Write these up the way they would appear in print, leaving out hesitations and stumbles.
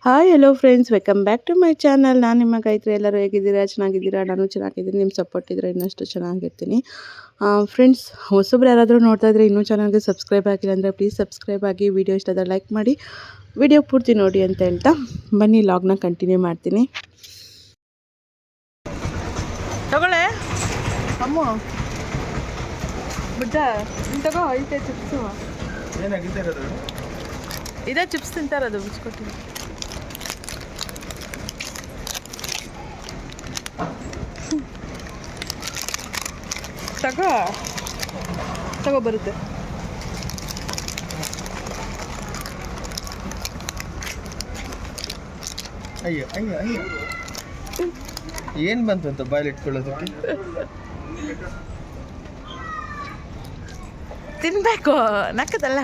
Hi hello friends, welcome back to my channel. ನಾನು ನಿಮ್ಮ ಗಾಯತ್ರಿ. ಎಲ್ಲರೂ ಹೇಗಿದ್ದೀರಾ? ಚೆನ್ನಾಗಿದ್ದೀರಾ? ನಾನು ಚೆನ್ನಾಗಿದ್ದೀನಿ. ನಿಮ್ಮ ಸಪೋರ್ಟ್ ಇದ್ದರೆ ಇನ್ನಷ್ಟು ಚೆನ್ನಾಗಿರ್ತೀನಿ. ಫ್ರೆಂಡ್ಸ್, ಹೊಸಬ್ರು ಯಾರಾದರೂ ನೋಡ್ತಾ ಇದ್ದರೆ ಇನ್ನೂ ಚಾನಲ್ಗೆ ಸಬ್ಸ್ಕ್ರೈಬ್ ಆಗಿಲ್ಲ ಅಂದರೆ ಪ್ಲೀಸ್ ಸಬ್ಸ್ಕ್ರೈಬ್ ಆಗಿ, ವಿಡಿಯೋ ಇಷ್ಟ ಆದರೆ ಲೈಕ್ ಮಾಡಿ, ವಿಡಿಯೋ ಪೂರ್ತಿ ನೋಡಿ ಅಂತ ಹೇಳ್ತಾ ಬನ್ನಿ ಲಾಗ್ನ ಕಂಟಿನ್ಯೂ ಮಾಡ್ತೀನಿ. ತಗೊಳ್ಳೆ ಅಮ್ಮ ಬುಡ್ಡ ತಗೋ, ಐತೆ ಚಿಪ್ಸು. ಇದೇ ಚಿಪ್ಸ್ ತಿಂತಾರದು ಬಿಸ್ಕೊಟ್ಟು. ತಗೋ ಬರುತ್ತೆ. ಅಯ್ಯೋ ಅಯ್ಯೋ ಅಯ್ಯೋ, ಏನು ಬಂತು ಅಂತ ಬಾಯಲ್ಲಿ ಇಟ್ಕೊಳ್ಳೋದಕ್ಕೆ? ತಿನ್ಬೇಕು, ನಕ್ಕದಲ್ಲ.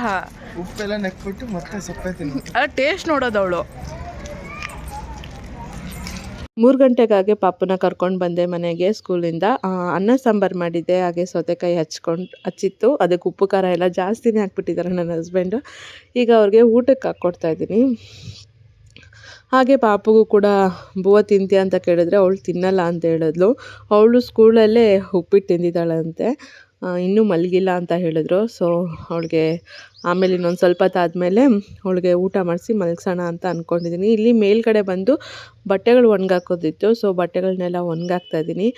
ಉಪ್ಪೆಲ್ಲ ನೆಕ್ಬಿಟ್ಟು ಮತ್ತೆ ಸೊಪ್ಪೆ ತಿನ್ಬೇಕು. ಟೇಸ್ಟ್ ನೋಡೋದು ಅವಳು. 3 ಗಂಟೆಗಾಗೆ ಪಾಪನ ಕರ್ಕೊಂಡು ಬಂದೆ ಮನೆಗೆ ಸ್ಕೂಲಿಂದ. ಅನ್ನ ಸಾಂಬಾರು ಮಾಡಿದ್ದೆ, ಹಾಗೆ ಸೌತೆಕಾಯಿ ಹಚ್ಚಿತ್ತು. ಅದಕ್ಕೆ ಉಪ್ಪು ಖಾರ ಎಲ್ಲ ಜಾಸ್ತಿನೇ ಹಾಕ್ಬಿಟ್ಟಿದ್ದಾರೆ ನನ್ನ ಹಸ್ಬೆಂಡು. ಈಗ ಅವ್ರಿಗೆ ಊಟಕ್ಕೆ ಹಾಕ್ಕೊಡ್ತಾಯಿದ್ದೀನಿ. ಹಾಗೆ ಪಾಪಗೂ ಕೂಡ ಬೂವ ತಿಂತೀಯ ಅಂತ ಕೇಳಿದ್ರೆ ಅವಳು ತಿನ್ನಲ್ಲ ಅಂತ ಹೇಳಿದ್ಲು. ಅವಳು ಸ್ಕೂಲಲ್ಲೇ ಉಪ್ಪಿಟ್ಟು ತಿಂದಿದ್ದಾಳಂತೆ, ಇನ್ನೂ ಮಲಗಿಲ್ಲ ಅಂತ ಹೇಳಿದ್ರು. ಸೊ ಅವಳಿಗೆ ಆಮೇಲೆ ಇನ್ನೊಂದು ಸ್ವಲ್ಪ ಹೊತ್ತಾದಮೇಲೆ ಅವಳಿಗೆ ಊಟ ಮಾಡಿಸಿ ಮಲಗಿಸೋಣ ಅಂತ ಅಂದ್ಕೊಂಡಿದ್ದೀನಿ. ಇಲ್ಲಿ ಮೇಲ್ಗಡೆ ಬಂದು ಬಟ್ಟೆಗಳು ಒಣಗಾಕೋದಿತ್ತು. ಸೊ ಬಟ್ಟೆಗಳನ್ನೆಲ್ಲ ಒಣಗಾಕ್ತಾಯಿದ್ದೀನಿ.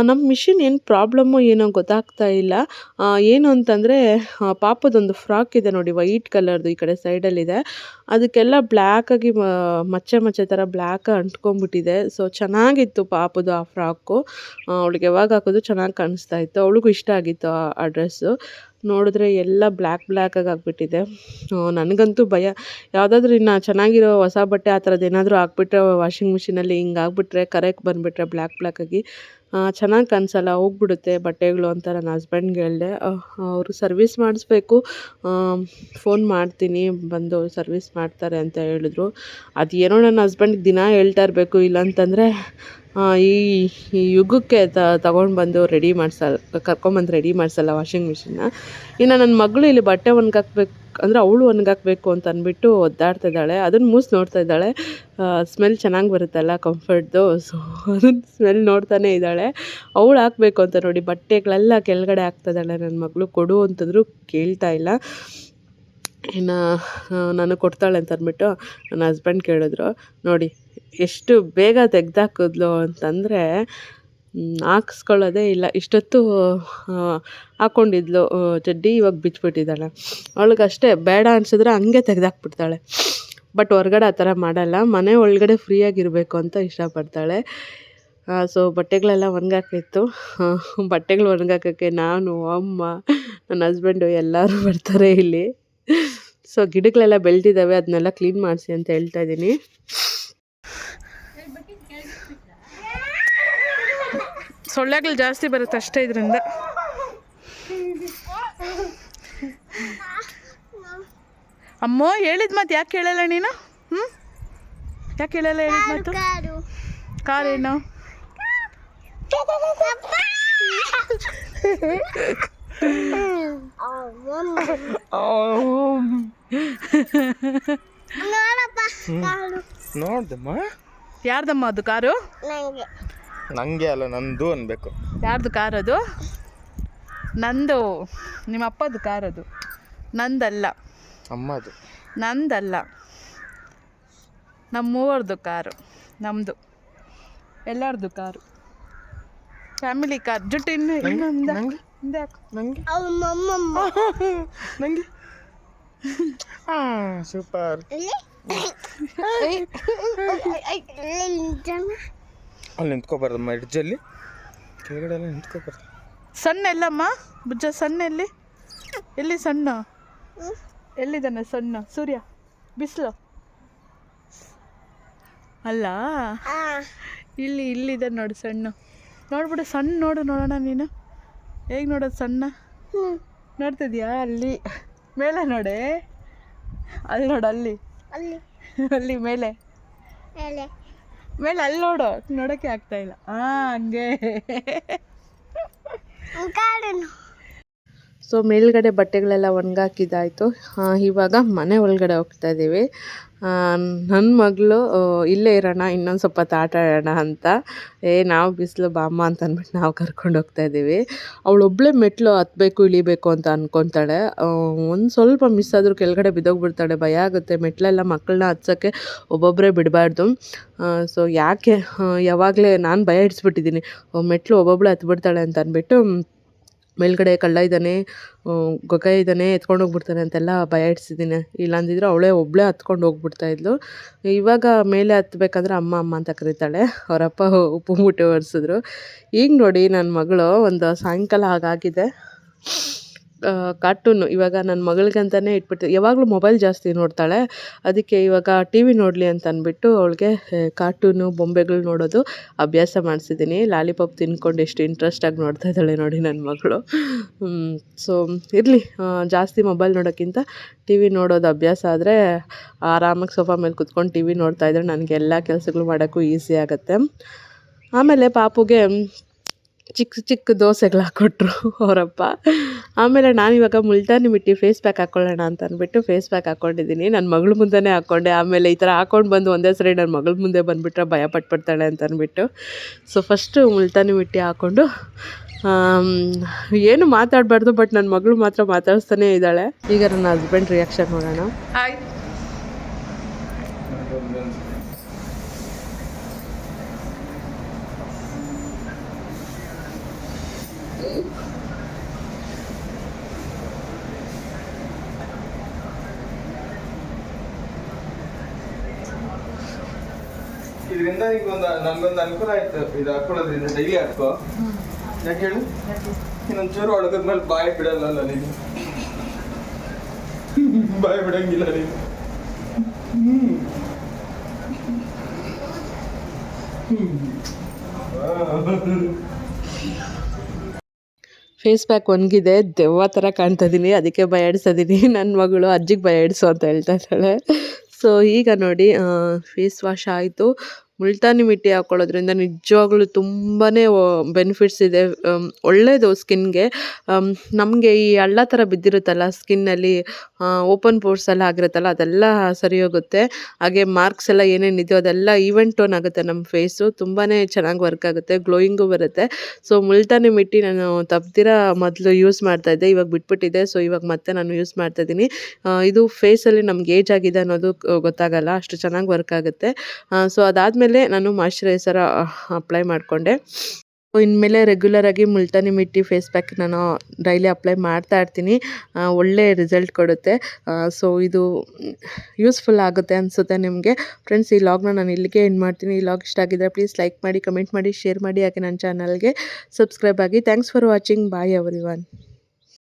ನಮ್ಮ ಮಿಷಿನ್ ಏನು ಪ್ರಾಬ್ಲಮ್ಮು ಏನೋ ಗೊತ್ತಾಗ್ತಾ ಇಲ್ಲ. ಏನು ಅಂತಂದರೆ ಪಾಪದೊಂದು ಫ್ರಾಕ್ ಇದೆ ನೋಡಿ, ವೈಟ್ ಕಲರ್ದು, ಈ ಕಡೆ ಸೈಡಲ್ಲಿದೆ. ಅದಕ್ಕೆಲ್ಲ ಬ್ಲ್ಯಾಕಾಗಿ ಮಚ್ಚೆ ಥರ ಬ್ಲ್ಯಾಕ್ ಅಂಟ್ಕೊಂಡ್ಬಿಟ್ಟಿದೆ. ಸೊ ಚೆನ್ನಾಗಿತ್ತು ಪಾಪದು ಆ ಫ್ರಾಕು. ಅವಳಿಗೆ ಯಾವಾಗ ಹಾಕೋದು ಚೆನ್ನಾಗಿ ಕಾಣಿಸ್ತಾ ಇತ್ತು. ಅವಳಿಗೂ ಇಷ್ಟ ಆಗಿತ್ತು ಆ ಡ್ರೆಸ್ಸು. ನೋಡಿದ್ರೆ ಎಲ್ಲ ಬ್ಲ್ಯಾಕಾಗಿ ಆಗಿಬಿಟ್ಟಿದೆ. ನನಗಂತೂ ಭಯ. ಯಾವುದಾದ್ರೂ ಇನ್ನು ಚೆನ್ನಾಗಿರೋ ಹೊಸ ಬಟ್ಟೆ ಆ ಥರದ್ದು ಏನಾದರೂ ಹಾಕ್ಬಿಟ್ರೆ ವಾಷಿಂಗ್ ಮಿಷಿನಲ್ಲಿ ಹಿಂಗೆ ಆಗಿಬಿಟ್ರೆ, ಕರೆಕ್ಟ್ ಬಂದುಬಿಟ್ರೆ ಬ್ಲ್ಯಾಕಾಗಿ ಚೆನ್ನಾಗಿ ಕಾಣಿಸಲ್ಲ, ಹೋಗ್ಬಿಡುತ್ತೆ ಬಟ್ಟೆಗಳು ಅಂತ ನನ್ನ ಹಸ್ಬೆಂಡ್ಗೆ ಹೇಳಿದೆ. ಅವರು ಸರ್ವಿಸ್ ಮಾಡಿಸ್ಬೇಕು, ಫೋನ್ ಮಾಡ್ತೀನಿ ಬಂದು ಸರ್ವಿಸ್ ಮಾಡ್ತಾರೆ ಅಂತ ಹೇಳಿದ್ರು. ಅದೇನೋ ನನ್ನ ಹಸ್ಬೆಂಡ್ಗೆ ದಿನ ಹೇಳ್ತಾ ಇರಬೇಕು, ಇಲ್ಲಾಂತಂದರೆ ಈ ಯುಗಕ್ಕೆ ತಗೊಂಡು ಬಂದು ಕರ್ಕೊಂಬಂದು ರೆಡಿ ಮಾಡಿಸಲ್ಲ ವಾಷಿಂಗ್ ಮಿಷಿನ್ನ. ಇನ್ನು ನನ್ನ ಮಗಳು ಇಲ್ಲಿ ಬಟ್ಟೆ ಒಣಗಾಕ್ಬೇಕು ಅಂದರೆ ಅವಳು ಒಣಗಾಕಬೇಕು ಅಂತ ಅಂದ್ಬಿಟ್ಟು ಒದ್ದಾಡ್ತಿದ್ದಾಳೆ. ಅದನ್ನು ಮೂಸಿ ನೋಡ್ತಾ ಇದ್ದಾಳೆ. ಸ್ಮೆಲ್ ಚೆನ್ನಾಗಿ ಬರುತ್ತಲ್ಲ ಕಂಫರ್ಟ್ದು. ಸೊ ಅದನ್ನು ಸ್ಮೆಲ್ ನೋಡ್ತಾನೆ ಇದ್ದಾಳೆ. ಅವಳು ಹಾಕಬೇಕು ಅಂತ ನೋಡಿ ಬಟ್ಟೆಗಳೆಲ್ಲ ಕೆಳಗಡೆ ಹಾಕ್ತಿದ್ದಾಳೆ ನನ್ನ ಮಗಳು. ಕೊಡು ಅಂತಂದರೂ ಕೇಳ್ತಾ ಇಲ್ಲ. ಇನ್ನು ನಾನು ಕೊಡ್ತಾಳೆ ಅಂತ ಅಂದ್ಬಿಟ್ಟು ನನ್ನ ಹಸ್ಬೆಂಡ್ ಕೇಳಿದ್ರು. ನೋಡಿ ಎಷ್ಟು ಬೇಗ ತೆಗ್ದಾಕಿದ್ಲು ಅಂತಂದರೆ ಹಾಕ್ಸ್ಕೊಳ್ಳೋದೇ ಇಲ್ಲ. ಇಷ್ಟೊತ್ತು ಹಾಕ್ಕೊಂಡಿದ್ಲು ಚಡ್ಡಿ, ಇವಾಗ ಬಿಚ್ಚಿಬಿಟ್ಟಿದ್ದಾಳೆ. ಅವಳಿಗಷ್ಟೇ ಬೇಡ ಅನಿಸಿದ್ರೆ ಹಂಗೆ ತೆಗ್ದಾಕ್ಬಿಡ್ತಾಳೆ. ಬಟ್ ಹೊರಗಡೆ ಆ ಥರ ಮಾಡಲ್ಲ, ಮನೆ ಒಳಗಡೆ ಫ್ರೀಯಾಗಿರಬೇಕು ಅಂತ ಇಷ್ಟಪಡ್ತಾಳೆ. ಸೊ ಬಟ್ಟೆಗಳೆಲ್ಲ ಒಣಗಾಕಿತ್ತು. ಬಟ್ಟೆಗಳು ಒಣಗಾಕೋಕ್ಕೆ ನಾನು, ಅಮ್ಮ, ನನ್ನ ಹಸ್ಬೆಂಡು ಎಲ್ಲರೂ ಬರ್ತಾರೆ ಇಲ್ಲಿ. ಸೊ ಗಿಡಗಳೆಲ್ಲ ಬೆಳೆದಿದ್ದಾವೆ, ಅದನ್ನೆಲ್ಲ ಕ್ಲೀನ್ ಮಾಡಿಸಿ ಅಂತ ಹೇಳ್ತಾ ಇದ್ದೀನಿ. ಸೊಳ್ಳೆಗಳು ಜಾಸ್ತಿ ಬರುತ್ತೆ ಅಷ್ಟೇ ಇದರಿಂದ. ಅಮ್ಮ ಹೇಳಿದ ಮಾತು ಯಾಕೆ ಹೇಳಲ್ಲ ನೀನು? ಯಾಕೆ ಹೇಳಲ್ಲ ಹೇಳಿದ ಮಾತು? ಕಾರೇನು? ನೋಡ್ದಮ್ಮ, ಯಾರ್ದಮ್ಮ ಅದು ಕಾರು? ನಂಗೆ ಅಲ್ಲ, ನಂದು ಅನ್ಬೇಕು. ಯಾರ್ದು ಕಾರ್ ಅದು? ನಂದು. ನಿಮ್ಮ ಅಪ್ಪದು ಕಾರ್ ಅದು, ನಂದಲ್ಲ. ಅಮ್ಮದು. ನಂದಲ್ಲ, ನಮ್ಮ ಮೂವರದು ಕಾರು. ನಮ್ಮದು ಎಲ್ಲರದು ಕಾರು, ಫ್ಯಾಮಿಲಿ ಕಾರ್. ಜುಟ್ಟು ಇನ್ನೊಂದು ನಂಗೆ ಸೂಪರ್. ಅಲ್ಲಿ ನಿಂತ್ಕೋಬಾರ್ದಮ್ಮ, ಎಡ್ಜಲ್ಲಿ ಕೆಳಗಡೆ ಎಲ್ಲ ನಿಂತ್ಕೋಬಾರ್ದು. ಸಣ್ಣ ಎಲ್ಲಮ್ಮ ಬುಜ್ಜ? ಸಣ್ಣ ಎಲ್ಲಿ ಸಣ್ಣ? ಎಲ್ಲಿದ್ದಾನೆ ಸಣ್ಣ? ಸೂರ್ಯ, ಬಿಸಿಲು ಅಲ್ಲ, ಇಲ್ಲಿದೆ ನೋಡು ಸಣ್ಣ. ನೋಡ್ಬಿಡು ಸಣ್ಣ, ನೋಡೋಣ ನೀನು ಹೇಗೆ ನೋಡೋದು ಸಣ್ಣ? ನೋಡ್ತಿದ್ಯಾ? ಅಲ್ಲಿ ಮೇಲೆ ನೋಡೆ, ಅಲ್ಲಿ ನೋಡು, ಅಲ್ಲಿ ಮೇಲೆ ಅಲ್ಲಿ ನೋಡು, ನೋಡೋಕ್ಕೆ ಆಗ್ತಾ ಇಲ್ಲ. ಹಂಗೆ. ಸೊ ಮೇಲ್ಗಡೆ ಬಟ್ಟೆಗಳೆಲ್ಲ ಒಣಗಾಕಿದ್ದಾಯಿತು. ಇವಾಗ ಮನೆ ಒಳಗಡೆ ಹೋಗ್ತಾ ಇದ್ದೀವಿ. ನನ್ನ ಮಗಳು ಇಲ್ಲೇ ಇರೋಣ, ಇನ್ನೊಂದು ಸ್ವಲ್ಪ ಹೊತ್ತು ಆಟ ಆಡೋಣ ಅಂತ. ನಾವು ಬಿಸಿಲು ಬಾಮ್ಮ ಅಂತ ಅಂದ್ಬಿಟ್ಟು ನಾವು ಕರ್ಕೊಂಡು ಹೋಗ್ತಾ ಇದ್ದೀವಿ. ಅವಳೊಬ್ಬಳೇ ಮೆಟ್ಲು ಹತ್ತಬೇಕು ಇಳಿಬೇಕು ಅಂತ ಅಂದ್ಕೊತಾಳೆ. ಒಂದು ಸ್ವಲ್ಪ ಮಿಸ್ ಆದರೂ ಕೆಳಗಡೆ ಬಿದ್ದೋಗ್ಬಿಡ್ತಾಳೆ. ಭಯ ಆಗುತ್ತೆ. ಮೆಟ್ಲೆಲ್ಲ ಮಕ್ಕಳನ್ನ ಹತ್ಸೋಕ್ಕೆ ಒಬ್ಬೊಬ್ಬರೇ ಬಿಡಬಾರ್ದು. ಸೊ ಯಾಕೆ ಯಾವಾಗಲೇ ನಾನು ಭಯ ಹಿಡಿಸ್ಬಿಟ್ಟಿದ್ದೀನಿ, ಮೆಟ್ಲು ಒಬ್ಬೊಬ್ಬಳೇ ಹತ್ಬಿಡ್ತಾಳೆ ಅಂತ ಅಂದ್ಬಿಟ್ಟು ಮೇಲ್ಗಡೆ ಕಳ್ಳ ಇದ್ದಾನೆ, ಗೊಗ ಇದ್ದಾನೆ, ಎತ್ಕೊಂಡು ಹೋಗ್ಬಿಡ್ತಾನೆ ಅಂತೆಲ್ಲ ಭಯ ಇಡ್ಸಿದ್ದೀನಿ. ಇಲ್ಲಾಂದಿದ್ರೆ ಒಬ್ಬಳೇ ಹತ್ಕೊಂಡು ಹೋಗ್ಬಿಡ್ತಾಯಿದ್ಲು. ಇವಾಗ ಮೇಲೆ ಹತ್ಬೇಕಾದ್ರೆ ಅಮ್ಮ ಅಮ್ಮ ಅಂತ ಕರೀತಾಳೆ. ಅವರಪ್ಪ ಉಪ್ಪು ಮೂಟೆ ಒರೆಸಿದ್ರು. ಈಗ ನೋಡಿ ನನ್ನ ಮಗಳು ಒಂದು ಸಾಯಂಕಾಲ ಹಾಗಾಗಿದೆ, ಕಾರ್ಟೂನು ಇವಾಗ ನನ್ನ ಮಗಳಿಗಂತಲೇ ಇಟ್ಬಿಟ್ಟು, ಯಾವಾಗಲೂ ಮೊಬೈಲ್ ಜಾಸ್ತಿ ನೋಡ್ತಾಳೆ. ಅದಕ್ಕೆ ಇವಾಗ ಟಿ ವಿ ನೋಡಲಿ ಅಂತ ಅಂದ್ಬಿಟ್ಟು ಅವಳಿಗೆ ಕಾರ್ಟೂನು ಬೊಂಬೆಗಳು ನೋಡೋದು ಅಭ್ಯಾಸ ಮಾಡಿಸಿದ್ದೀನಿ. ಲಾಲಿಪಾಪ್ ತಿನ್ಕೊಂಡು ಎಷ್ಟು ಇಂಟ್ರೆಸ್ಟಾಗಿ ನೋಡ್ತಾ ಇದ್ದಾಳೆ ನೋಡಿ ನನ್ನ ಮಗಳು. ಸೊ ಇರಲಿ, ಜಾಸ್ತಿ ಮೊಬೈಲ್ ನೋಡೋಕ್ಕಿಂತ ಟಿ ವಿ ನೋಡೋದು ಅಭ್ಯಾಸ ಆದರೆ ಆರಾಮಾಗಿ ಸೋಫಾ ಮೇಲೆ ಕುತ್ಕೊಂಡು ಟಿ ವಿ ನೋಡ್ತಾಯಿದ್ರೆ ನನಗೆ ಎಲ್ಲ ಕೆಲಸಗಳು ಮಾಡೋಕ್ಕೂ ಈಸಿ ಆಗುತ್ತೆ. ಆಮೇಲೆ ಪಾಪುಗೆ ಚಿಕ್ಕ ಚಿಕ್ಕ ದೋಸೆಗಳು ಹಾಕ್ಕೊಟ್ರು ಅವರಪ್ಪ. ಆಮೇಲೆ ನಾನಿವಾಗ ಮುಲ್ತಾನಿ ಮಿಟ್ಟಿ ಫೇಸ್ ಪ್ಯಾಕ್ ಹಾಕ್ಕೊಳ್ಳೋಣ ಅಂತ ಅಂದ್ಬಿಟ್ಟು ಫೇಸ್ ಪ್ಯಾಕ್ ಹಾಕ್ಕೊಂಡಿದ್ದೀನಿ. ನನ್ನ ಮಗಳ ಮುಂದೆನೇ ಹಾಕ್ಕೊಂಡೆ. ಆಮೇಲೆ ಈ ಥರ ಹಾಕ್ಕೊಂಡು ಬಂದು ಒಂದೇ ಸರಿ ನನ್ನ ಮಗಳ ಮುಂದೆ ಬಂದುಬಿಟ್ರೆ ಭಯ ಪಟ್ಬಿಡ್ತಾಳೆ ಅಂತ ಅಂದ್ಬಿಟ್ಟು ಸೊ ಫಸ್ಟು ಮುಲ್ತಾನಿ ಮಿಟ್ಟಿ ಹಾಕ್ಕೊಂಡು ಏನು ಮಾತಾಡಬಾರ್ದು, ಬಟ್ ನನ್ನ ಮಗಳು ಮಾತ್ರ ಮಾತಾಡಿಸ್ತಾನೇ ಇದ್ದಾಳೆ. ಈಗ ನನ್ನ ಹಸ್ಬೆಂಡ್ ರಿಯಾಕ್ಷನ್ ನೋಡೋಣ. ಹಾಯ್. ಇದರಿಂದ ಈಗ ನನ್ಗೊಂದು ಅನುಕೂಲ ಆಯ್ತು. ಇದು ಹಾಕೊಳ್ಳೋದ್ರಿಂದ ಡೈಲಿ ಹಾಕೋ. ಯಾಕೆ ಹೇಳು, ಇನ್ನೊಂಚೂರು ಒಳಗದ್ಮೇಲೆ ಬಾಯಿ ಬಿಡಲ್ಲ ನೀನು. ಬಾಯಿ ಬಿಡಂಗಿಲ್ಲ ನೀನು. ಫೇಸ್ ಪ್ಯಾಕ್ ಒಣಗಿದೆ, ದೆವ್ವ ಥರ ಕಾಣ್ತಾ ಇದ್ದೀನಿ, ಅದಕ್ಕೆ ಭಯ ಇಡ್ಸಿದ್ದೀನಿ. ನನ್ನ ಮಗಳು ಅಜ್ಜಿಗೆ ಭಯ ಇಡಿಸು ಅಂತ ಹೇಳ್ತಾ ಇದ್ದಾಳೆ. ಸೊ ಈಗ ನೋಡಿ ಫೇಸ್ ವಾಶ್ ಆಯಿತು. ಮುಲ್ತಾನಿ ಮಿಟ್ಟಿ ಹಾಕ್ಕೊಳ್ಳೋದ್ರಿಂದ ನಿಜವಾಗ್ಲೂ ತುಂಬಾ ಬೆನಿಫಿಟ್ಸ್ ಇದೆ. ಒಳ್ಳೆಯದು ಸ್ಕಿನ್ಗೆ. ನಮಗೆ ಈ ಹಳ್ಳ ಥರ ಬಿದ್ದಿರುತ್ತಲ್ಲ ಸ್ಕಿನ್ನಲ್ಲಿ, ಓಪನ್ ಪೋರ್ಸ್ ಎಲ್ಲ ಆಗಿರುತ್ತಲ್ಲ, ಅದೆಲ್ಲ ಸರಿ ಹೋಗುತ್ತೆ. ಹಾಗೆ ಮಾರ್ಕ್ಸ್ ಎಲ್ಲ ಏನೇನಿದೆಯೋ ಅದೆಲ್ಲ ಈವೆನ್ ಟೋನ್ ಆಗುತ್ತೆ. ನಮ್ಮ ಫೇಸು ತುಂಬಾ ಚೆನ್ನಾಗಿ ವರ್ಕ್ ಆಗುತ್ತೆ, ಗ್ಲೋಯಿಂಗು ಬರುತ್ತೆ. ಸೊ ಮುಲ್ತಾನಿ ಮಿಟ್ಟಿ ನಾನು ತಪ್ಪದಿರ ಮೊದಲು ಯೂಸ್ ಮಾಡ್ತಾಯಿದ್ದೆ, ಇವಾಗ ಬಿಟ್ಬಿಟ್ಟಿದ್ದೆ. ಸೊ ಇವಾಗ ಮತ್ತೆ ನಾನು ಯೂಸ್ ಮಾಡ್ತಾಯಿದ್ದೀನಿ. ಇದು ಫೇಸಲ್ಲಿ ನಮ್ಗೆ ಏಜ್ ಆಗಿದೆ ಅನ್ನೋದು ಗೊತ್ತಾಗಲ್ಲ, ಅಷ್ಟು ಚೆನ್ನಾಗಿ ವರ್ಕ್ ಆಗುತ್ತೆ. ಸೊ ಅದಾದಮೇಲೆ ನಾನು ಮಾಯ್ಶ್ಚರೈಸರ್ ಅಪ್ಲೈ ಮಾಡಿಕೊಂಡೆ. ಇನ್ಮೇಲೆ ರೆಗ್ಯುಲರಾಗಿ ಮುಲ್ತಾನಿ ಮಿಟ್ಟಿ ಫೇಸ್ ಪ್ಯಾಕ್ ನಾನು ಡೈಲಿ ಅಪ್ಲೈ ಮಾಡ್ತಾ ಇರ್ತೀನಿ. ಒಳ್ಳೆ ರಿಸಲ್ಟ್ ಕೊಡುತ್ತೆ. ಸೊ ಇದು ಯೂಸ್ಫುಲ್ ಆಗುತ್ತೆ ಅನಿಸುತ್ತೆ ನಿಮಗೆ. ಫ್ರೆಂಡ್ಸ್, ಈ ಲಾಗ್ನ ನಾನು ಇಲ್ಲಿಗೆ ಎಂಡ್ ಮಾಡ್ತೀನಿ. ಈ ಲಾಗ್ ಇಷ್ಟ ಆಗಿದ್ದರೆ ಪ್ಲೀಸ್ ಲೈಕ್ ಮಾಡಿ, ಕಮೆಂಟ್ ಮಾಡಿ, ಶೇರ್ ಮಾಡಿ, ಹಾಗೆ ನನ್ನ ಚಾನಲ್ಗೆ ಸಬ್ಸ್ಕ್ರೈಬ್ ಆಗಿ. Thanks for watching. Bye everyone.